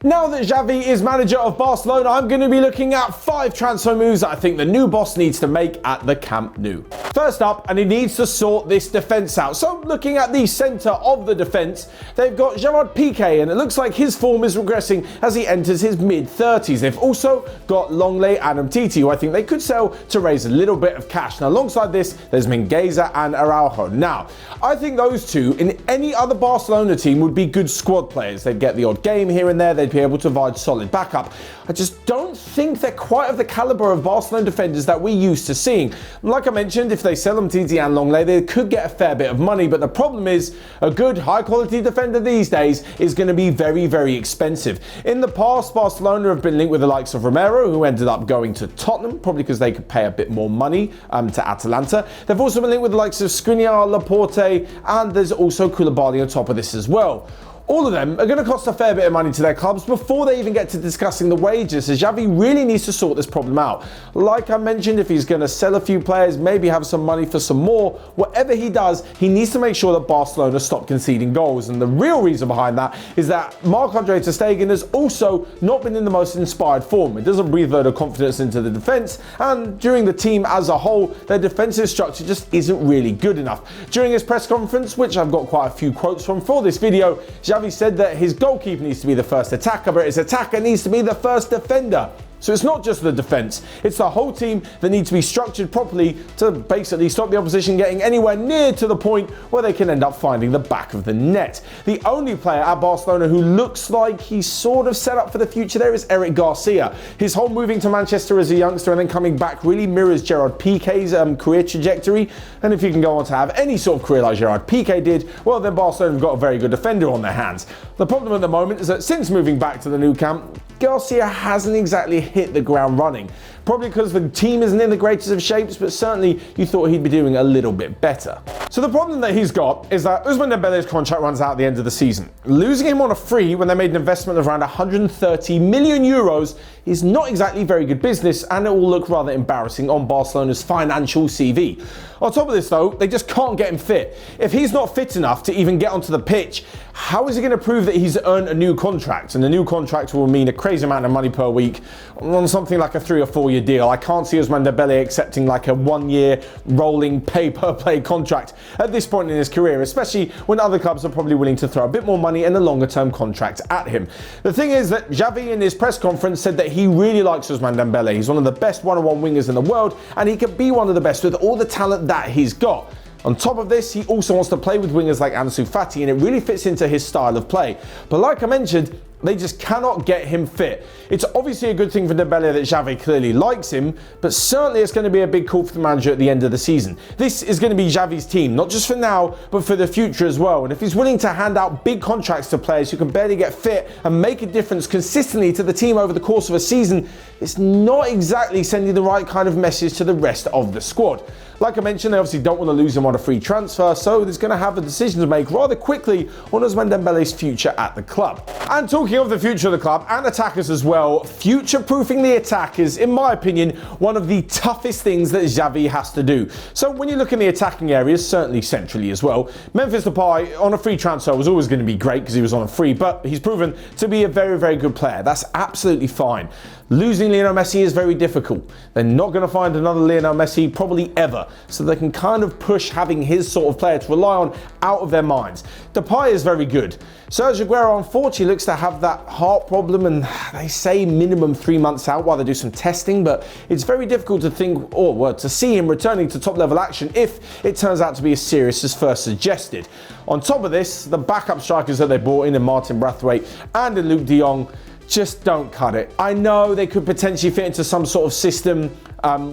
Now that Xavi is manager of Barcelona, I'm going to be looking at 5 transfer moves that I think the new boss needs to make at the Camp Nou. First up, and he needs to sort this defence out. So looking at the centre of the defence, they've got Gerard Piqué, and it looks like his form is regressing as he enters his mid-30s. They've also got Longley and Umtiti, who I think they could sell to raise a little bit of cash. Now alongside this, there's Mingueza and Araujo. Now, I think those two in any other Barcelona team would be good squad players. They'd get the odd game here and there, they'd be able to provide solid backup. I just don't think they're quite of the calibre of Barcelona defenders that we're used to seeing. Like I mentioned, if they sell Umtiti and Longley, they could get a fair bit of money, but the problem is a good high quality defender these days is going to be very, very expensive. In the past, Barcelona have been linked with the likes of Romero, who ended up going to Tottenham, probably because they could pay a bit more money to Atalanta. They've also been linked with the likes of Skriniar, Laporte, and there's also Koulibaly on top of this as well. All of them are going to cost a fair bit of money to their clubs before they even get to discussing the wages, so Xavi really needs to sort this problem out. Like I mentioned, if he's going to sell a few players, maybe have some money for some more, whatever he does, he needs to make sure that Barcelona stop conceding goals. And the real reason behind that is that Marc-Andre ter Stegen has also not been in the most inspired form. It doesn't breathe a load of confidence into the defence, and during the team as a whole, their defensive structure just isn't really good enough. During his press conference, which I've got quite a few quotes from for this video, Xavi said that his goalkeeper needs to be the first attacker, but his attacker needs to be the first defender. So it's not just the defence, it's the whole team that needs to be structured properly to basically stop the opposition getting anywhere near to the point where they can end up finding the back of the net. The only player at Barcelona who looks like he's sort of set up for the future there is Eric Garcia. His whole moving to Manchester as a youngster and then coming back really mirrors Gerard Piqué's career trajectory. And if you can go on to have any sort of career like Gerard Piqué did, well then Barcelona have got a very good defender on their hands. The problem at the moment is that since moving back to the new camp, Garcia hasn't exactly hit the ground running. Probably because the team isn't in the greatest of shapes, but certainly you thought he'd be doing a little bit better. So the problem that he's got is that Ousmane Dembele's contract runs out at the end of the season. Losing him on a free when they made an investment of around 130 million euros is not exactly very good business, and it will look rather embarrassing on Barcelona's financial CV. On top of this though, they just can't get him fit. If he's not fit enough to even get onto the pitch, how is he going to prove that he's earned a new contract? And a new contract will mean a crazy amount of money per week on something like a 3 or 4 year deal. I can't see Ousmane Dembele accepting like a 1 year rolling pay-per-play contract at this point in his career, especially when other clubs are probably willing to throw a bit more money and a longer term contract at him. The thing is that Xavi in his press conference said that he really likes Ousmane Dembele. He's one of the best one-on-one wingers in the world, and he could be one of the best with all the talent that he's got. On top of this, he also wants to play with wingers like Ansu Fati, and it really fits into his style of play. But like I mentioned, they just cannot get him fit. It's obviously a good thing for Dembele that Xavi clearly likes him, but certainly it's going to be a big call for the manager at the end of the season. This is going to be Xavi's team, not just for now, but for the future as well. And if he's willing to hand out big contracts to players who can barely get fit and make a difference consistently to the team over the course of a season, it's not exactly sending the right kind of message to the rest of the squad. Like I mentioned, they obviously don't want to lose him on a free transfer, so there's going to have a decision to make rather quickly on Ousmane Dembele's future at the club. And talking of the future of the club and attackers as well, future-proofing the attack is, in my opinion, one of the toughest things that Xavi has to do. So when you look in the attacking areas, certainly centrally as well, Memphis Depay on a free transfer was always going to be great because he was on a free, but he's proven to be a very, very good player. That's absolutely fine. Losing Lionel Messi is very difficult. They're not going to find another Lionel Messi probably ever, so they can kind of push having his sort of player to rely on out of their minds. Depay is very good. Sergio Aguero unfortunately looks to have that heart problem, and they say minimum 3 months out while they do some testing, but it's very difficult to think or to see him returning to top level action if it turns out to be as serious as first suggested. On top of this, the backup strikers that they brought in Martin Braithwaite and in Luke de Jong just don't cut it. I know they could potentially fit into some sort of system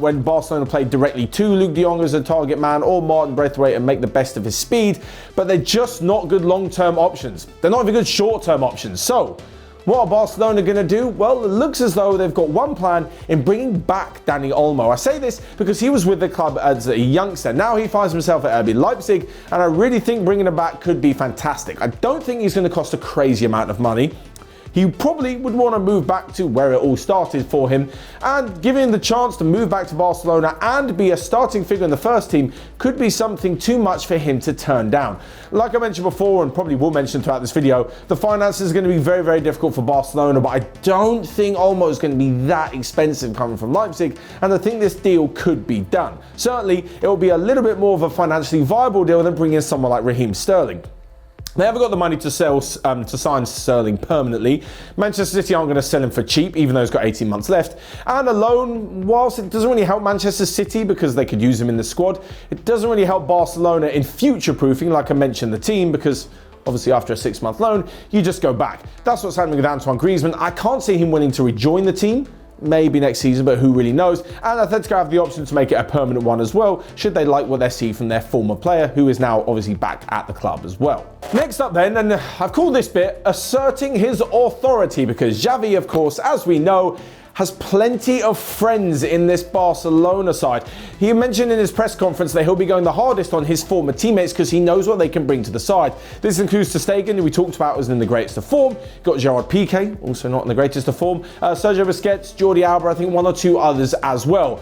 when Barcelona played directly to Luke de Jong as a target man or Martin Braithwaite and make the best of his speed, but they're just not good long-term options. They're not even good short-term options. So what are Barcelona going to do? Well, it looks as though they've got one plan in bringing back Dani Olmo. I say this because he was with the club as a youngster. Now he finds himself at RB Leipzig, and I really think bringing him back could be fantastic. I don't think he's going to cost a crazy amount of money. he probably would want to move back to where it all started for him, and giving him the chance to move back to Barcelona and be a starting figure in the first team could be something too much for him to turn down. Like I mentioned before, and probably will mention throughout this video, the finances are going to be very, very difficult for Barcelona, but I don't think Olmo is going to be that expensive coming from Leipzig, and I think this deal could be done. Certainly, it will be a little bit more of a financially viable deal than bringing in someone like Raheem Sterling. They haven't got the money to sign Sterling permanently. Manchester City aren't going to sell him for cheap, even though he's got 18 months left. And a loan, whilst it doesn't really help Manchester City because they could use him in the squad, it doesn't really help Barcelona in future-proofing, like I mentioned, the team, because obviously after a 6-month loan, you just go back. That's what's happening with Antoine Griezmann. I can't see him willing to rejoin the team. Maybe next season, but who really knows? And Atletico have the option to make it a permanent one as well, should they like what they see from their former player, who is now obviously back at the club as well. Next up then, and I've called this bit asserting his authority, because Xavi, of course, as we know, has plenty of friends in this Barcelona side. He mentioned in his press conference that he'll be going the hardest on his former teammates because he knows what they can bring to the side. This includes Ter Stegen, who we talked about was in the greatest of form. Got Gerard Piqué, also not in the greatest of form. Sergio Busquets, Jordi Alba, I think one or two others as well.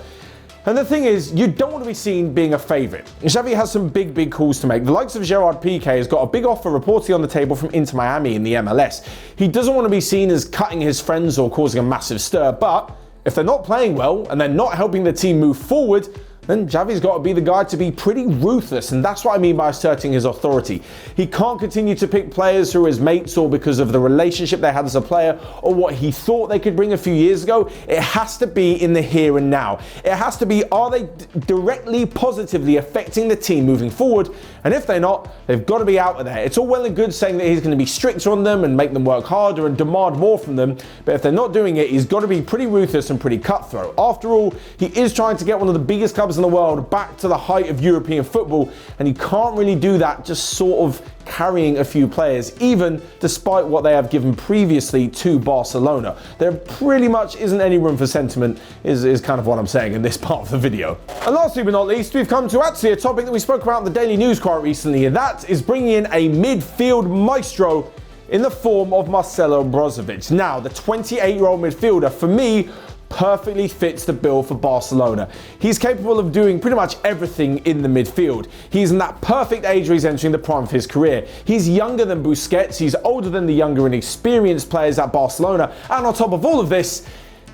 And the thing is, you don't want to be seen being a favourite. Xavi has some big calls to make. The likes of Gerard Piqué has got a big offer reportedly on the table from Inter Miami in the MLS. He doesn't want to be seen as cutting his friends or causing a massive stir, but if they're not playing well and they're not helping the team move forward, then Xavi's got to be the guy to be pretty ruthless, and that's what I mean by asserting his authority. He can't continue to pick players who are his mates or because of the relationship they had as a player or what he thought they could bring a few years ago. It has to be in the here and now. It has to be, are they directly, positively affecting the team moving forward? And if they're not, they've got to be out of there. It's all well and good saying that he's going to be stricter on them and make them work harder and demand more from them, but if they're not doing it, he's got to be pretty ruthless and pretty cutthroat. After all, he is trying to get one of the biggest clubs in the world back to the height of European football, and he can't really do that just sort of carrying a few players, even despite what they have given previously to Barcelona. There pretty much isn't any room for sentiment, is kind of what I'm saying in this part of the video. And lastly but not least, we've come to actually a topic that we spoke about in the Daily News quite recently, and that is bringing in a midfield maestro in the form of Marcelo Brozovic. Now, the 28-year-old midfielder, for me, perfectly fits the bill for Barcelona. He's capable of doing pretty much everything in the midfield. He's in that perfect age where he's entering the prime of his career. He's younger than Busquets, he's older than the younger and experienced players at Barcelona, and on top of all of this,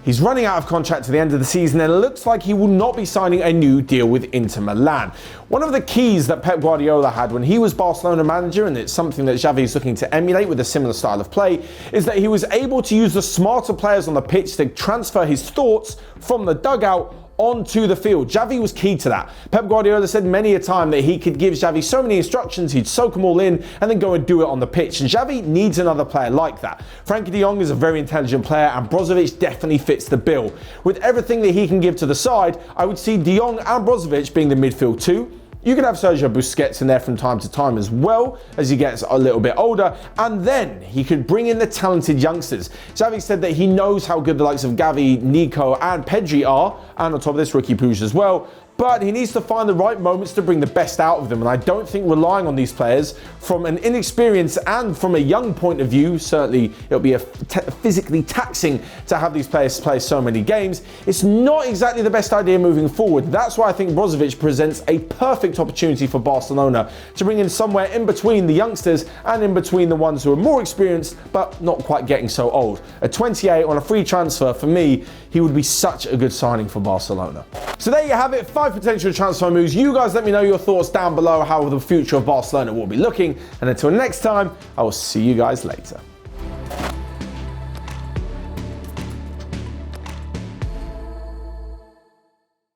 he's running out of contract to the end of the season, and it looks like he will not be signing a new deal with Inter Milan. One of the keys that Pep Guardiola had when he was Barcelona manager, and it's something that Xavi is looking to emulate with a similar style of play, is that he was able to use the smarter players on the pitch to transfer his thoughts from the dugout onto the field. Xavi was key to that. Pep Guardiola said many a time that he could give Xavi so many instructions, he'd soak them all in and then go and do it on the pitch. And Xavi needs another player like that. Frankie de Jong is a very intelligent player, and Brozovic definitely fits the bill. With everything that he can give to the side, I would see de Jong and Brozovic being the midfield two. You could have Sergio Busquets in there from time to time as well as he gets a little bit older, and then he could bring in the talented youngsters. Xavi said that he knows how good the likes of Gavi, Nico and Pedri are, and on top of this, Ricky Puig as well. But he needs to find the right moments to bring the best out of them. And I don't think relying on these players from an inexperienced and from a young point of view, certainly it'll be physically taxing to have these players play so many games. It's not exactly the best idea moving forward. That's why I think Brozovic presents a perfect opportunity for Barcelona to bring in somewhere in between the youngsters and in between the ones who are more experienced but not quite getting so old. At 28 on a free transfer, for me, he would be such a good signing for Barcelona. So there you have it, 5 potential transfer moves. You guys let me know your thoughts down below how the future of Barcelona will be looking. And until next time, I will see you guys later.